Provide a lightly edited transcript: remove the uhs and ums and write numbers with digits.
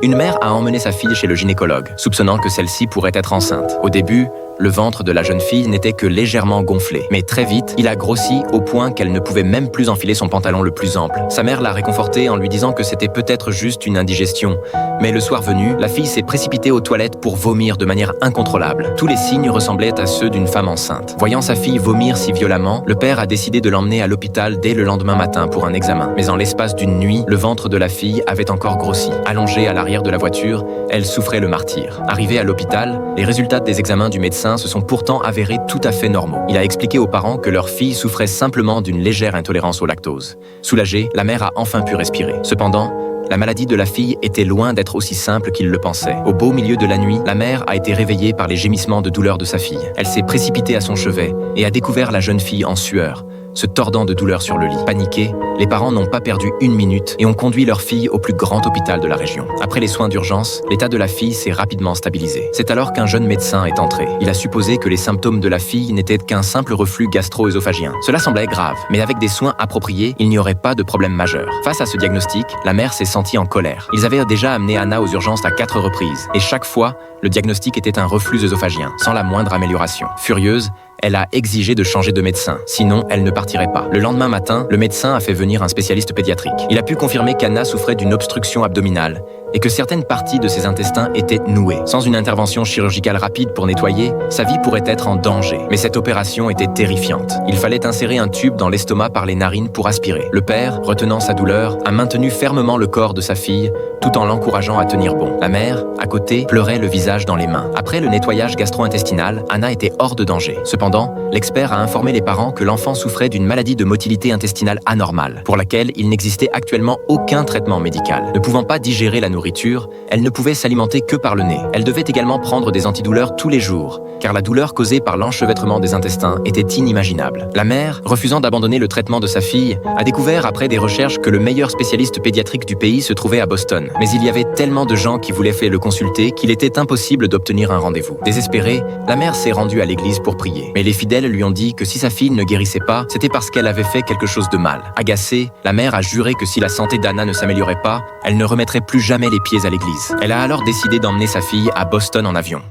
Une mère a emmené sa fille chez le gynécologue, soupçonnant que celle-ci pourrait être enceinte. Au début, le ventre de la jeune fille n'était que légèrement gonflé. Mais très vite, il a grossi au point qu'elle ne pouvait même plus enfiler son pantalon le plus ample. Sa mère l'a réconfortée en lui disant que c'était peut-être juste une indigestion. Mais le soir venu, la fille s'est précipitée aux toilettes pour vomir de manière incontrôlable. Tous les signes ressemblaient à ceux d'une femme enceinte. Voyant sa fille vomir si violemment, le père a décidé de l'emmener à l'hôpital dès le lendemain matin pour un examen. Mais en l'espace d'une nuit, le ventre de la fille avait encore grossi. Allongée à l'arrière de la voiture, elle souffrait le martyre. Arrivée à l'hôpital, les résultats des examens du médecin se sont pourtant avérés tout à fait normaux. Il a expliqué aux parents que leur fille souffrait simplement d'une légère intolérance au lactose. Soulagée, la mère a enfin pu respirer. Cependant, la maladie de la fille était loin d'être aussi simple qu'il le pensait. Au beau milieu de la nuit, la mère a été réveillée par les gémissements de douleur de sa fille. Elle s'est précipitée à son chevet et a découvert la jeune fille en sueur, se tordant de douleur sur le lit. Paniqués, les parents n'ont pas perdu une minute et ont conduit leur fille au plus grand hôpital de la région. Après les soins d'urgence, l'état de la fille s'est rapidement stabilisé. C'est alors qu'un jeune médecin est entré. Il a supposé que les symptômes de la fille n'étaient qu'un simple reflux gastro-œsophagien. Cela semblait grave, mais avec des soins appropriés, il n'y aurait pas de problème majeur. Face à ce diagnostic, la mère s'est sentie en colère. Ils avaient déjà amené Anna aux urgences à 4 reprises, et chaque fois, le diagnostic était un reflux œsophagien, sans la moindre amélioration. Furieuse, elle a exigé de changer de médecin, sinon elle ne partirait pas. Le lendemain matin, le médecin a fait venir un spécialiste pédiatrique. Il a pu confirmer qu'Anna souffrait d'une obstruction abdominale et que certaines parties de ses intestins étaient nouées. Sans une intervention chirurgicale rapide pour nettoyer, sa vie pourrait être en danger. Mais cette opération était terrifiante. Il fallait insérer un tube dans l'estomac par les narines pour aspirer. Le père, retenant sa douleur, a maintenu fermement le corps de sa fille, tout en l'encourageant à tenir bon. La mère, à côté, pleurait le visage dans les mains. Après le nettoyage gastro-intestinal, Anna était hors de danger. Cependant, l'expert a informé les parents que l'enfant souffrait d'une maladie de motilité intestinale anormale, pour laquelle il n'existait actuellement aucun traitement médical. Ne pouvant pas digérer la nourriture, elle ne pouvait s'alimenter que par le nez. Elle devait également prendre des antidouleurs tous les jours, car la douleur causée par l'enchevêtrement des intestins était inimaginable. La mère, refusant d'abandonner le traitement de sa fille, a découvert après des recherches que le meilleur spécialiste pédiatrique du pays se trouvait à Boston. Mais il y avait tellement de gens qui voulaient le consulter qu'il était impossible d'obtenir un rendez-vous. Désespérée, la mère s'est rendue à l'église pour prier. Mais les fidèles lui ont dit que si sa fille ne guérissait pas, c'était parce qu'elle avait fait quelque chose de mal. Agacée, la mère a juré que si la santé d'Anna ne s'améliorait pas, elle ne remettrait plus jamais les pieds à l'église. Elle a alors décidé d'emmener sa fille à Boston en avion.